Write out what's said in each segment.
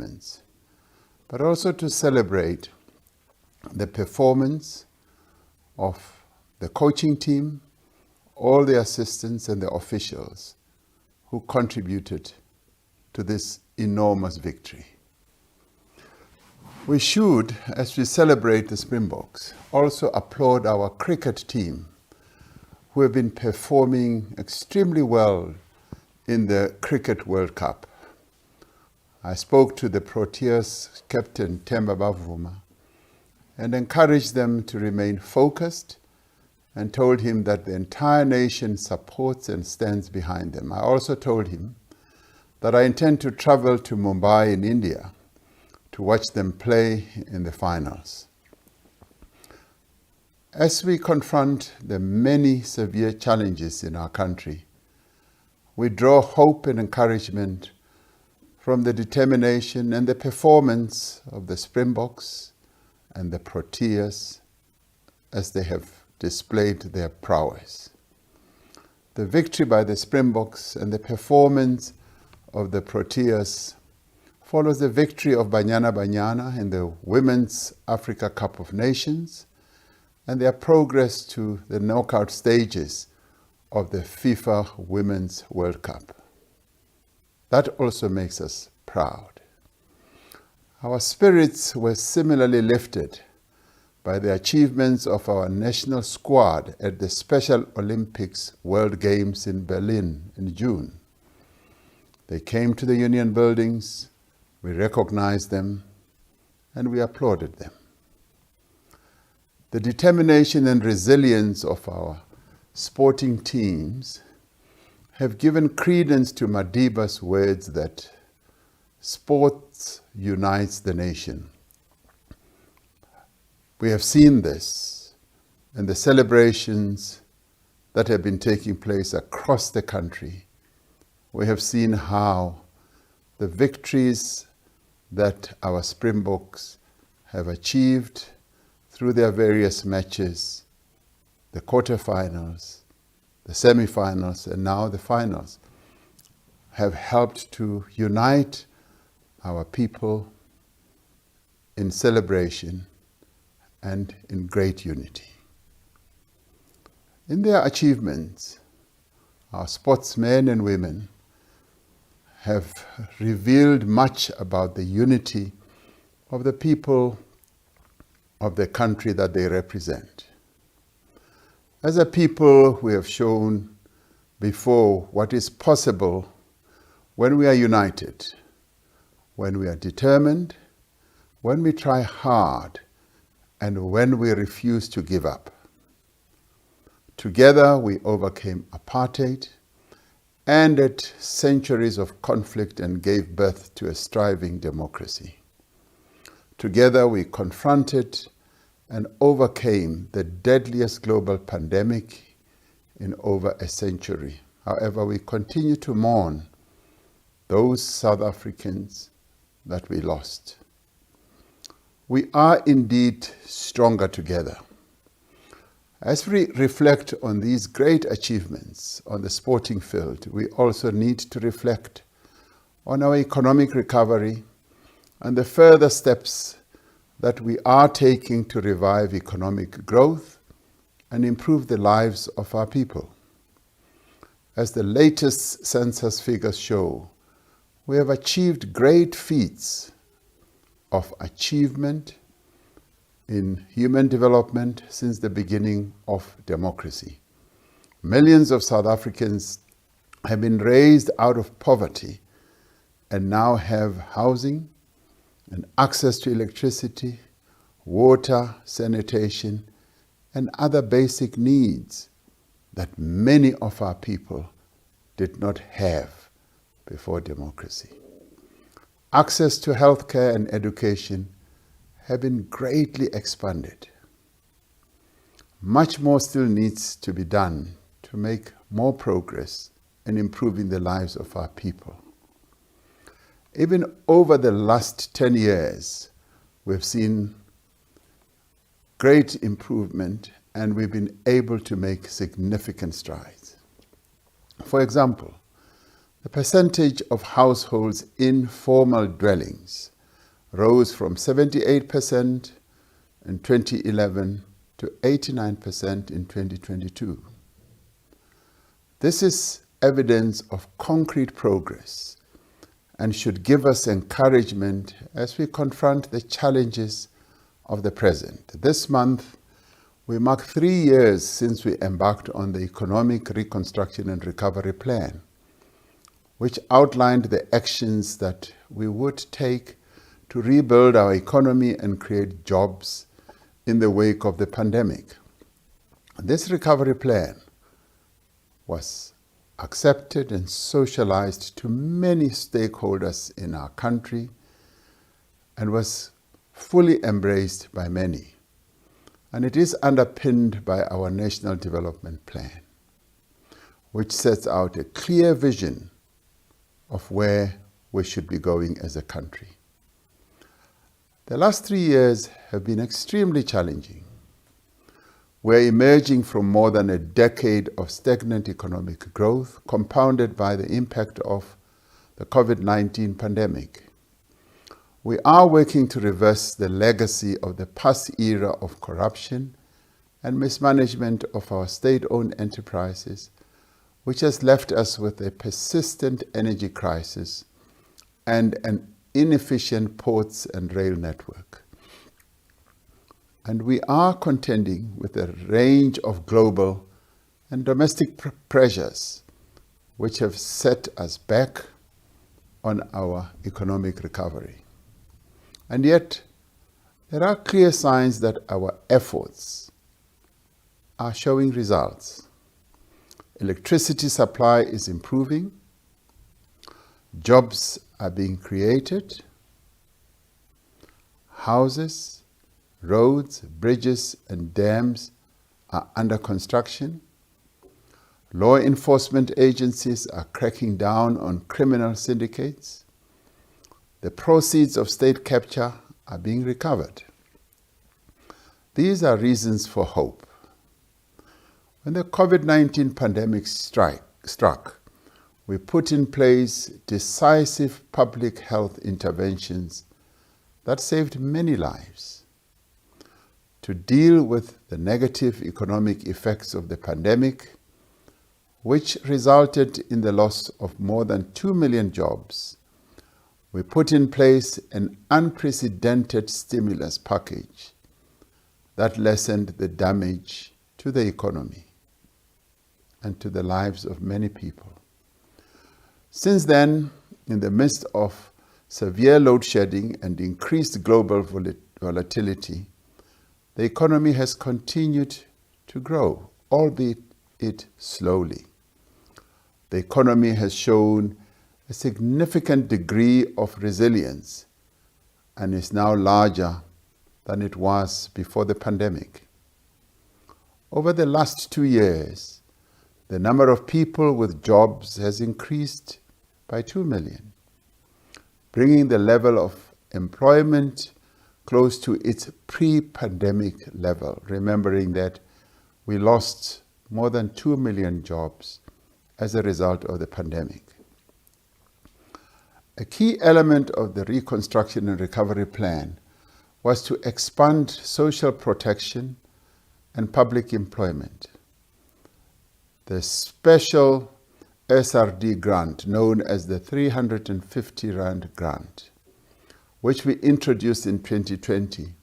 achievements, but also to celebrate the performance of the coaching team, all the assistants and the officials who contributed to this enormous victory. We should, as we celebrate the Springboks, also applaud our cricket team, who have been performing extremely well in the Cricket World Cup. I spoke to the Proteas captain, Themba Bavuma, and encouraged them to remain focused and told him that the entire nation supports and stands behind them. I also told him that I intend to travel to Mumbai in India to watch them play in the finals. As we confront the many severe challenges in our country, we draw hope and encouragement from the determination and the performance of the Springboks and the Proteas as they have displayed their prowess. The victory by the Springboks and the performance of the Proteas follows the victory of Banyana Banyana in the Women's Africa Cup of Nations and their progress to the knockout stages of the FIFA Women's World Cup. That also makes us proud. Our spirits were similarly lifted by the achievements of our national squad at the Special Olympics World Games in Berlin in June. They came to the Union buildings, we recognized them, and we applauded them. The determination and resilience of our sporting teams have given credence to Madiba's words that sports unites the nation. We have seen this in the celebrations that have been taking place across the country. We have seen how the victories that our Springboks have achieved through their various matches, the quarterfinals, the semi-finals, and now the finals, have helped to unite our people in celebration and in great unity. In their achievements, our sportsmen and women have revealed much about the unity of the people of the country that they represent. As a people, we have shown before what is possible when we are united, when we are determined, when we try hard, and when we refuse to give up. Together, we overcame apartheid, ended centuries of conflict and gave birth to a thriving democracy. Together, we confronted and overcame the deadliest global pandemic in over a century. However, we continue to mourn those South Africans that we lost. We are indeed stronger together. As we reflect on these great achievements on the sporting field, we also need to reflect on our economic recovery and the further steps that we are taking to revive economic growth and improve the lives of our people. As the latest census figures show, we have achieved great feats of achievement in human development since the beginning of democracy. Millions of South Africans have been raised out of poverty and now have housing and access to electricity, water, sanitation, and other basic needs that many of our people did not have before democracy. Access to healthcare and education have been greatly expanded. Much more still needs to be done to make more progress in improving the lives of our people. Even over the last 10 years, we've seen great improvement and we've been able to make significant strides. For example, The percentage of households in formal dwellings rose from 78% in 2011 to 89% in 2022. This is evidence of concrete progress and should give us encouragement as we confront the challenges of the present. This month, we mark 3 years since we embarked on the Economic Reconstruction and Recovery Plan, which outlined the actions that we would take to rebuild our economy and create jobs in the wake of the pandemic. This recovery plan was accepted and socialized to many stakeholders in our country and was fully embraced by many. And it is underpinned by our National Development Plan, which sets out a clear vision of where we should be going as a country. The last 3 years have been extremely challenging. We're emerging from more than a decade of stagnant economic growth, compounded by the impact of the COVID-19 pandemic. We are working to reverse the legacy of the past era of corruption and mismanagement of our state-owned enterprises, which has left us with a persistent energy crisis and an inefficient ports and rail network. And we are contending with a range of global and domestic pressures which have set us back on our economic recovery. And yet, there are clear signs that our efforts are showing results. Electricity supply is improving, jobs are being created, houses, roads, bridges, and dams are under construction. Law enforcement agencies are cracking down on criminal syndicates. The proceeds of state capture are being recovered. These are reasons for hope. When the COVID-19 pandemic struck, we put in place decisive public health interventions that saved many lives. To deal with the negative economic effects of the pandemic, which resulted in the loss of more than 2 million jobs, we put in place an unprecedented stimulus package that lessened the damage to the economy and to the lives of many people. Since then, in the midst of severe load shedding and increased global volatility, the economy has continued to grow, albeit slowly. The economy has shown a significant degree of resilience and is now larger than it was before the pandemic. Over the last 2 years, the number of people with jobs has increased by 2 million, bringing the level of employment close to its pre-pandemic level, remembering that we lost more than 2 million jobs as a result of the pandemic. A key element of the Reconstruction and Recovery Plan was to expand social protection and public employment. The special SRD grant, known as the 350 Rand grant, which we introduced in 2020,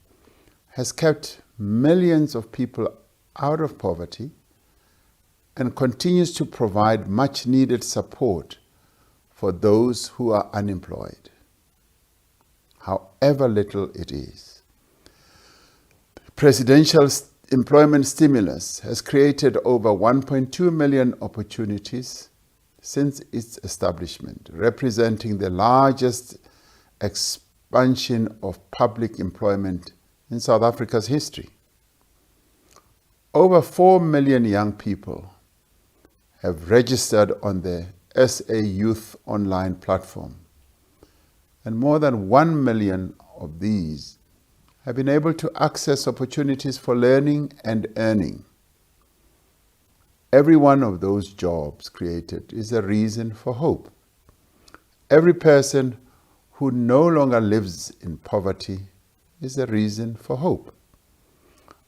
has kept millions of people out of poverty and continues to provide much needed support for those who are unemployed, however little it is. Presidential employment stimulus has created over 1.2 million opportunities since its establishment, representing the largest expansion of public employment in South Africa's history. Over 4 million young people have registered on the SA Youth Online platform, and more than 1 million of these have been able to access opportunities for learning and earning. Every one of those jobs created is a reason for hope. Every person who no longer lives in poverty is a reason for hope.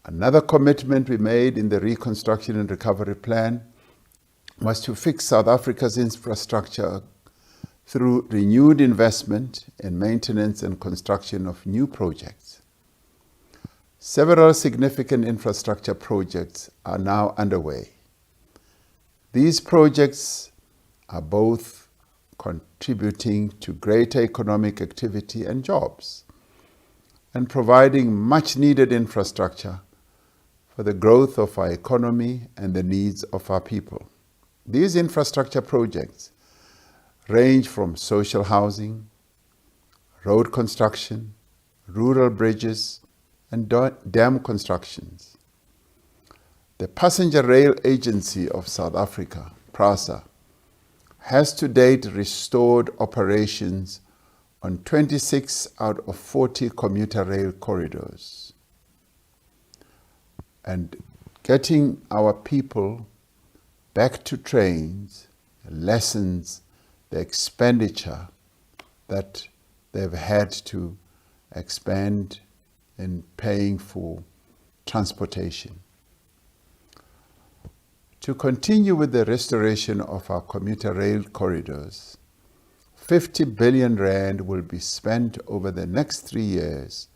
Another commitment we made in the Reconstruction and Recovery Plan was to fix South Africa's infrastructure through renewed investment in maintenance and construction of new projects. Several significant infrastructure projects are now underway. These projects are both contributing to greater economic activity and jobs, and providing much-needed infrastructure for the growth of our economy and the needs of our people. These infrastructure projects range from social housing, road construction, rural bridges, and dam constructions. The Passenger Rail Agency of South Africa, PRASA, has to date restored operations on 26 out of 40 commuter rail corridors. And getting our people back to trains lessens the expenditure that they've had to expend in paying for transportation. To continue with the restoration of our commuter rail corridors, 50 billion rand will be spent over the next 3 years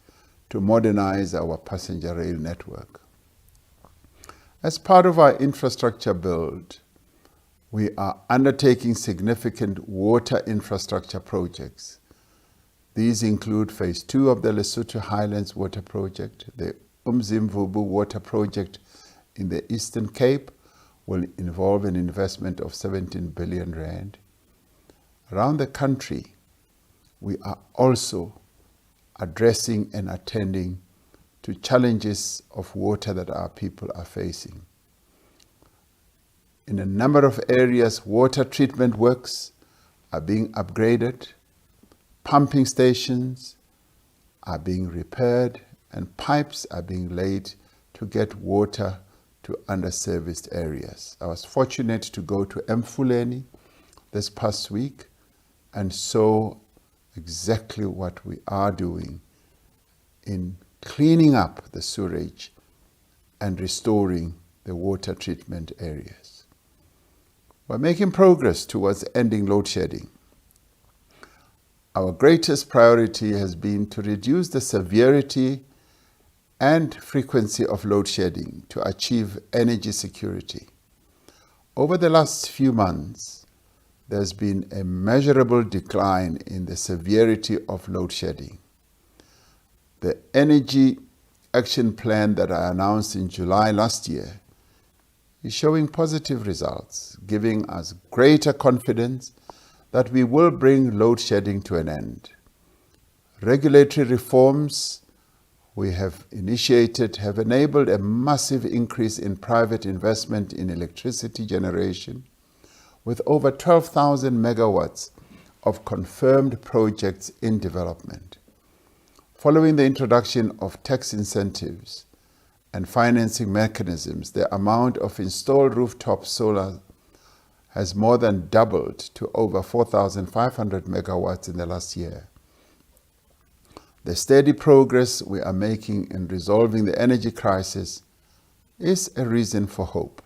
to modernize our passenger rail network. As part of our infrastructure build, we are undertaking significant water infrastructure projects. These include Phase 2 of the Lesotho Highlands Water Project. The Umzimvubu Water Project in the Eastern Cape will involve an investment of 17 billion rand. Around the country, we are also addressing and attending to challenges of water that our people are facing. In a number of areas, water treatment works are being upgraded, pumping stations are being repaired, and pipes are being laid to get water to underserviced areas. I was fortunate to go to Mfuleni this past week and saw exactly what we are doing in cleaning up the sewage and restoring the water treatment areas. We're making progress towards ending load shedding. Our greatest priority has been to reduce the severity and frequency of load shedding to achieve energy security. Over the last few months, there's been a measurable decline in the severity of load shedding. The Energy Action Plan that I announced in July last year is showing positive results, giving us greater confidence that we will bring load shedding to an end. Regulatory reforms we have initiated have enabled a massive increase in private investment in electricity generation, with over 12,000 megawatts of confirmed projects in development. Following the introduction of tax incentives and financing mechanisms, the amount of installed rooftop solar has more than doubled to over 4,500 megawatts in the last year. The steady progress we are making in resolving the energy crisis is a reason for hope.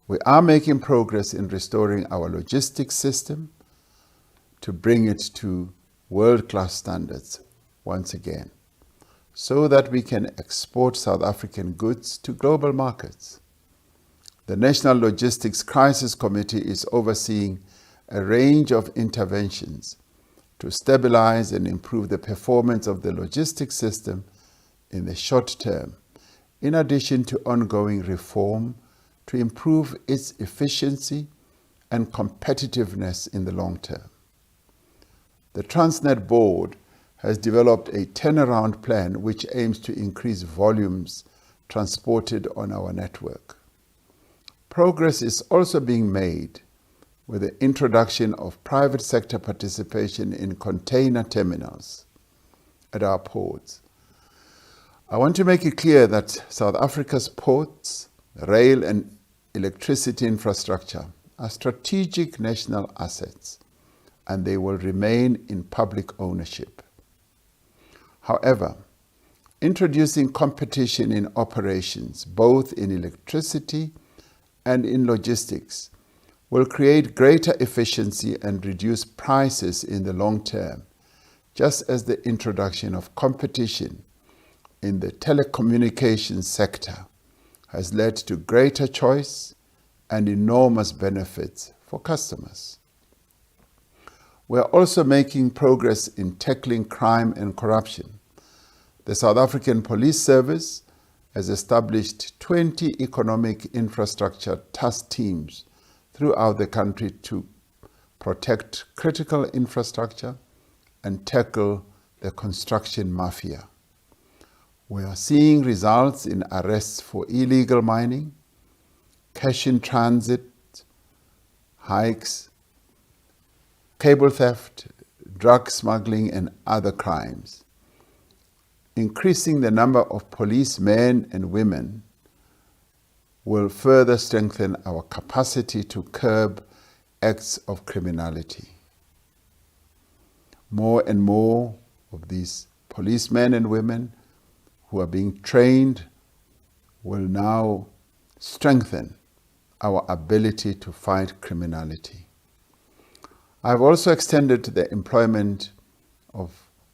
We are making progress in restoring our logistics system to bring it to world-class standards once again, so that we can export South African goods to global markets. The National Logistics Crisis Committee is overseeing a range of interventions to stabilize and improve the performance of the logistics system in the short term, in addition to ongoing reform to improve its efficiency and competitiveness in the long term. The Transnet Board has developed a turnaround plan which aims to increase volumes transported on our network. Progress is also being made with the introduction of private sector participation in container terminals at our ports. I want to make it clear that South Africa's ports, rail and electricity infrastructure are strategic national assets and they will remain in public ownership. However, introducing competition in operations, both in electricity and in logistics, will create greater efficiency and reduce prices in the long term, just as the introduction of competition in the telecommunications sector has led to greater choice and enormous benefits for customers. We are also making progress in tackling crime and corruption. The South African Police Service has established 20 economic infrastructure task teams throughout the country to protect critical infrastructure and tackle the construction mafia. We are seeing results in arrests for illegal mining, cash in transit, hikes, cable theft, drug smuggling, and other crimes. Increasing the number of policemen and women will further strengthen our capacity to curb acts of criminality. More and more of these policemen and women who are being trained will now strengthen our ability to fight criminality. I've also extended the employment of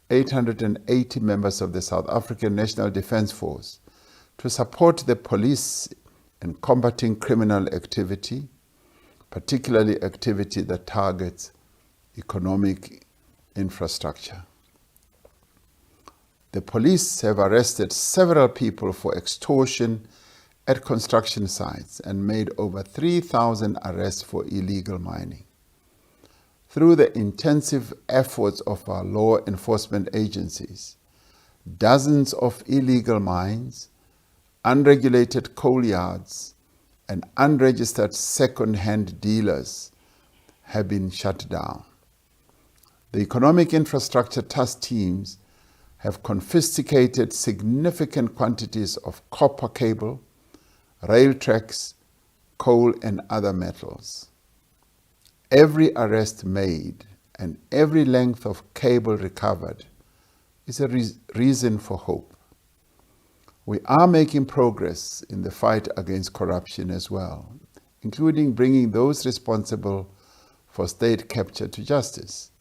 880 members of the South African National Defence Force to support the police in combating criminal activity, particularly activity that targets economic infrastructure. The police have arrested several people for extortion at construction sites and made over 3,000 arrests for illegal mining. Through the intensive efforts of our law enforcement agencies, dozens of illegal mines, unregulated coal yards, and unregistered second-hand dealers have been shut down. The economic infrastructure task teams have confiscated significant quantities of copper cable, rail tracks, coal, and other metals. Every arrest made and every length of cable recovered is a reason for hope. We are making progress in the fight against corruption as well, including bringing those responsible for state capture to justice.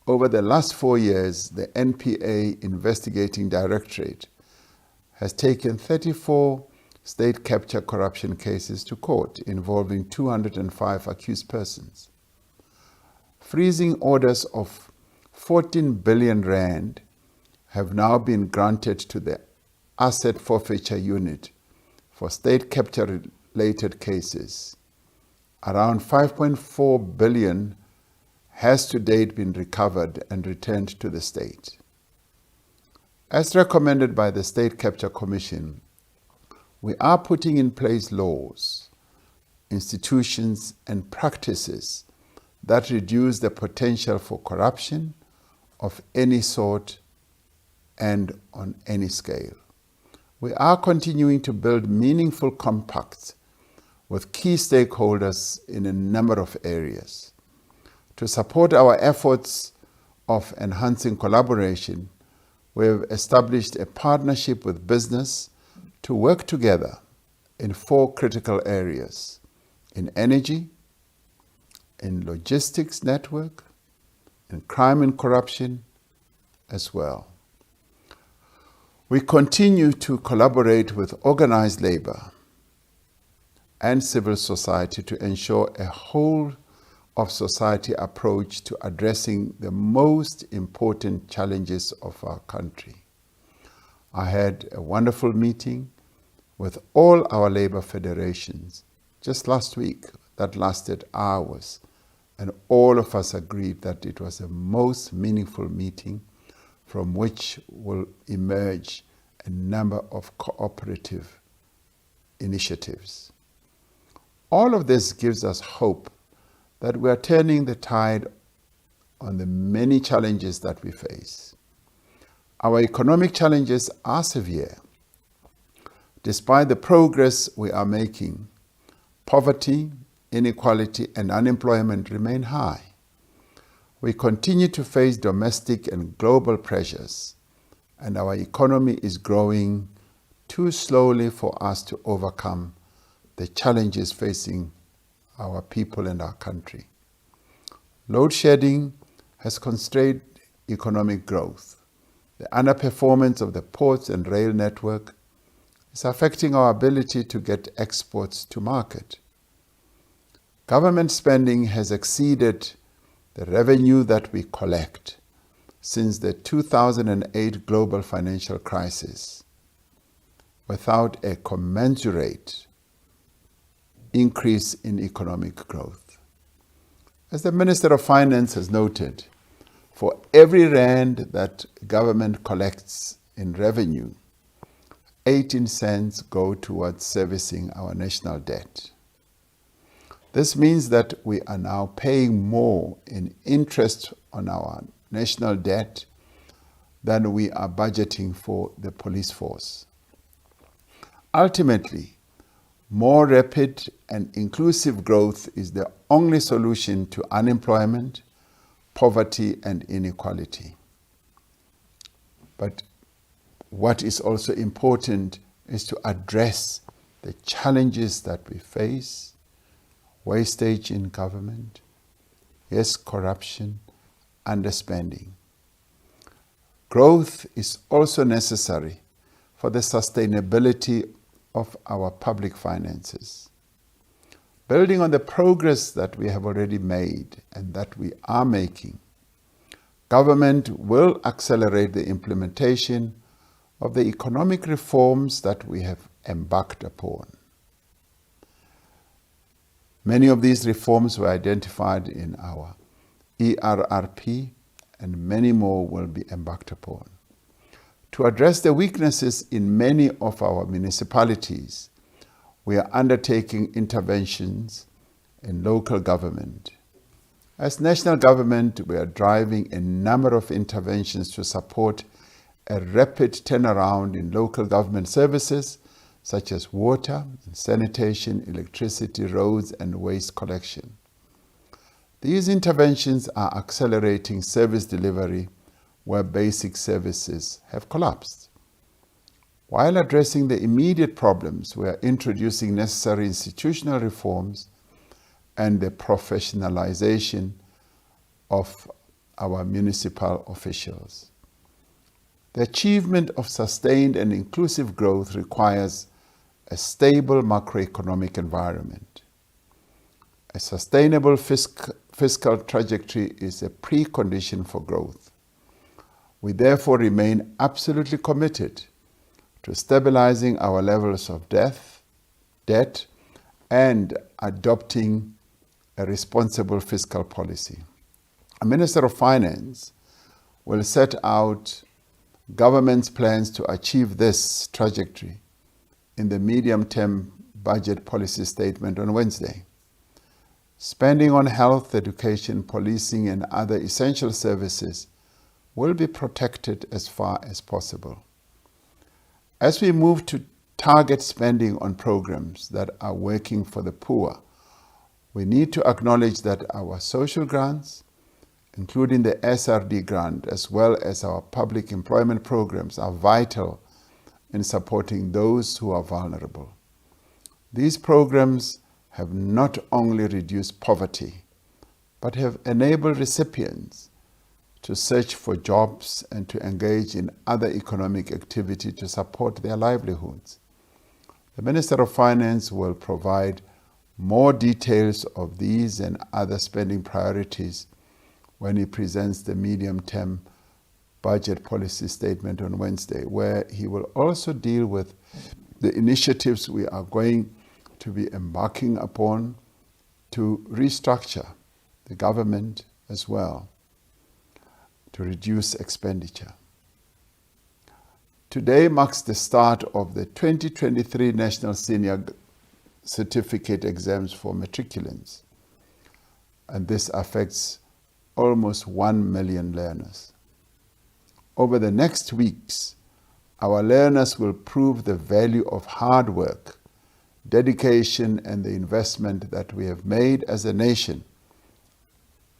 Over the last 4 years, the NPA Investigating Directorate has taken 34 state capture corruption cases to court involving 205 accused persons. Freezing orders of 14 billion rand have now been granted to the Asset Forfeiture Unit for state capture-related cases. Around 5.4 billion has to date been recovered and returned to the state. As recommended by the State Capture Commission, we are putting in place laws, institutions, and practices that reduce the potential for corruption of any sort and on any scale. We are continuing to build meaningful compacts with key stakeholders in a number of areas. To support our efforts of enhancing collaboration, we have established a partnership with business to work together in 4 critical areas: in energy, in logistics network, in crime and corruption as well. We continue to collaborate with organized labor and civil society to ensure a whole of society approach to addressing the most important challenges of our country. I had a wonderful meeting with all our labor federations just last week that lasted hours, and all of us agreed that it was a most meaningful meeting from which will emerge a number of cooperative initiatives. All of this gives us hope that we are turning the tide on the many challenges that we face. Our economic challenges are severe. Despite the progress we are making, poverty, inequality, and unemployment remain high. We continue to face domestic and global pressures, and our economy is growing too slowly for us to overcome the challenges facing our people and our country. Load shedding has constrained economic growth. The underperformance of the ports and rail network is affecting our ability to get exports to market. Government spending has exceeded the revenue that we collect since the 2008 global financial crisis, without a commensurate increase in economic growth. As the Minister of Finance has noted, for every rand that government collects in revenue, 18 cents go towards servicing our national debt. This means that we are now paying more in interest on our national debt than we are budgeting for the police force. Ultimately, more rapid and inclusive growth is the only solution to unemployment, poverty, and inequality. But what is also important is to address the challenges that we face: wastage in government, yes, corruption, underspending. Growth is also necessary for the sustainability of our public finances. Building on the progress that we have already made and that we are making, government will accelerate the implementation of the economic reforms that we have embarked upon. Many of these reforms were identified in our ERRP, and many more will be embarked upon. To address the weaknesses in many of our municipalities, we are undertaking interventions in local government. As national government, we are driving a number of interventions to support a rapid turnaround in local government services, such as water, sanitation, electricity, roads, and waste collection. These interventions are accelerating service delivery where basic services have collapsed. While addressing the immediate problems, we are introducing necessary institutional reforms and the professionalization of our municipal officials. The achievement of sustained and inclusive growth requires a stable macroeconomic environment. A sustainable fiscal trajectory is a precondition for growth. We therefore remain absolutely committed to stabilizing our levels of debt, and adopting a responsible fiscal policy. A Minister of Finance will set out government's plans to achieve this trajectory in the medium-term budget policy statement on Wednesday. Spending on health, education, policing, and other essential services will be protected as far as possible. As we move to target spending on programs that are working for the poor, we need to acknowledge that our social grants, including the SRD grant, as well as our public employment programs, are vital in supporting those who are vulnerable. These programs have not only reduced poverty, but have enabled recipients to search for jobs and to engage in other economic activity to support their livelihoods. The Minister of Finance will provide more details of these and other spending priorities when he presents the medium-term budget policy statement on Wednesday, where he will also deal with the initiatives we are going to be embarking upon to restructure the government as well, to reduce expenditure. Today marks the start of the 2023 National Senior Certificate exams for matriculants, and this affects almost 1 million learners. Over the next weeks, our learners will prove the value of hard work, dedication, and the investment that we have made as a nation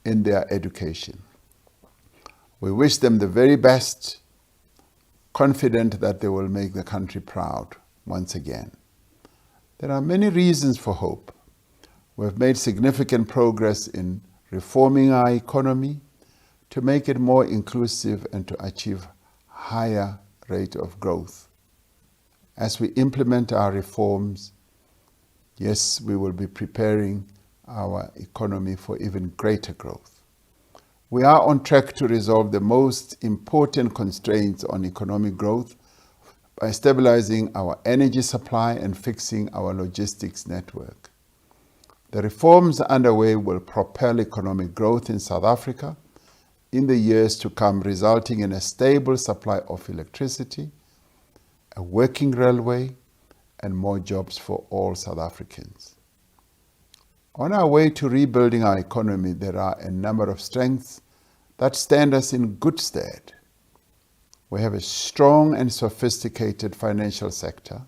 in their education. We wish them the very best, confident that they will make the country proud once again. There are many reasons for hope. We have made significant progress in reforming our economy to make it more inclusive and to achieve higher rate of growth. As we implement our reforms, yes, we will be preparing our economy for even greater growth. We are on track to resolve the most important constraints on economic growth by stabilizing our energy supply and fixing our logistics network. The reforms underway will propel economic growth in South Africa in the years to come, resulting in a stable supply of electricity, a working railway, and more jobs for all South Africans. On our way to rebuilding our economy, there are a number of strengths that stand us in good stead. We have a strong and sophisticated financial sector,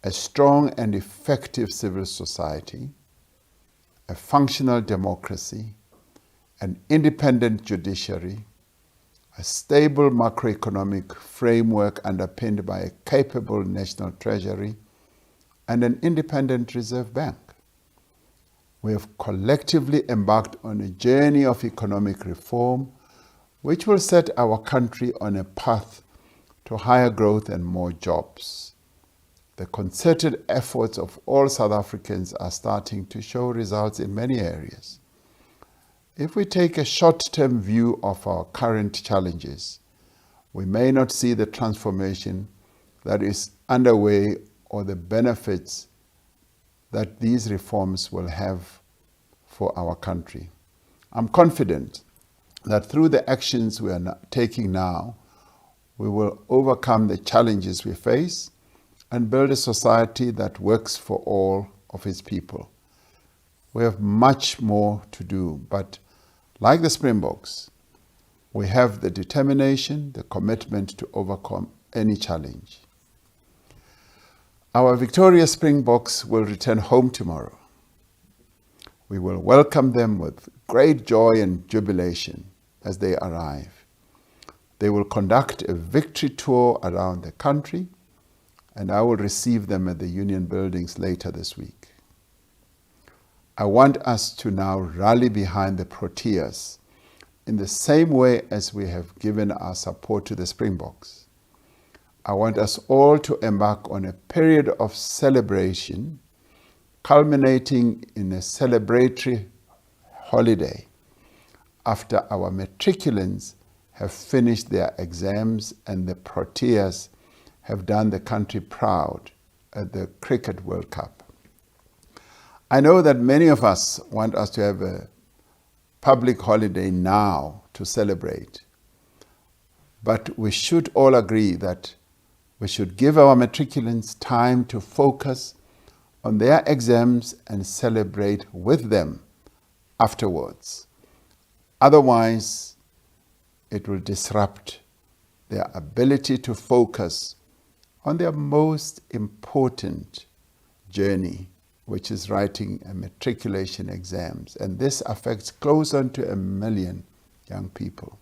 a strong and effective civil society, a functional democracy, an independent judiciary, a stable macroeconomic framework underpinned by a capable national treasury, and an independent reserve bank. We have collectively embarked on a journey of economic reform which will set our country on a path to higher growth and more jobs. The concerted efforts of all South Africans are starting to show results in many areas. If we take a short-term view of our current challenges, we may not see the transformation that is underway or the benefits that these reforms will have for our country. I'm confident that through the actions we are taking now, we will overcome the challenges we face and build a society that works for all of its people. We have much more to do, but like the Springboks, we have the determination, the commitment to overcome any challenge. Our victorious Springboks will return home tomorrow. We will welcome them with great joy and jubilation as they arrive. They will conduct a victory tour around the country, and I will receive them at the Union Buildings later this week. I want us to now rally behind the Proteas in the same way as we have given our support to the Springboks. I want us all to embark on a period of celebration, culminating in a celebratory holiday after our matriculants have finished their exams and the Proteas have done the country proud at the Cricket World Cup. I know that many of us want us to have a public holiday now to celebrate, but we should all agree that we should give our matriculants time to focus on their exams and celebrate with them afterwards. Otherwise, it will disrupt their ability to focus on their most important journey, which is writing a matriculation exams. And this affects close on to 1 million young people.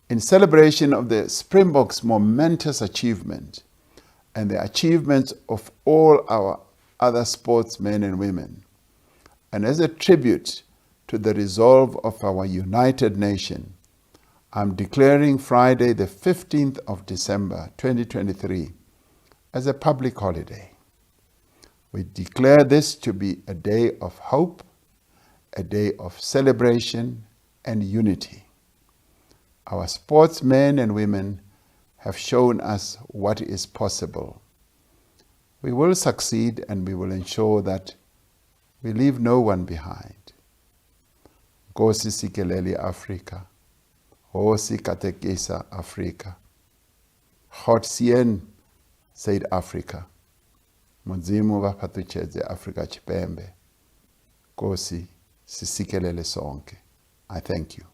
In celebration of the Springboks' momentous achievement and the achievements of all our other sportsmen and women, and as a tribute to the resolve of our united nation, I'm declaring Friday the 15th of December 2023 as a public holiday. We declare this to be a day of hope, a day of celebration and unity. Our sportsmen and women have shown us what is possible. We will succeed, and we will ensure that we leave no one behind. Nkosi sikelele Afrika. Hosi katekisa Afrika. God seën Suid-Afrika. Mudzimu vaphathuchedze Afrika Chipembe. Nkosi sisikelele sonke. I thank you.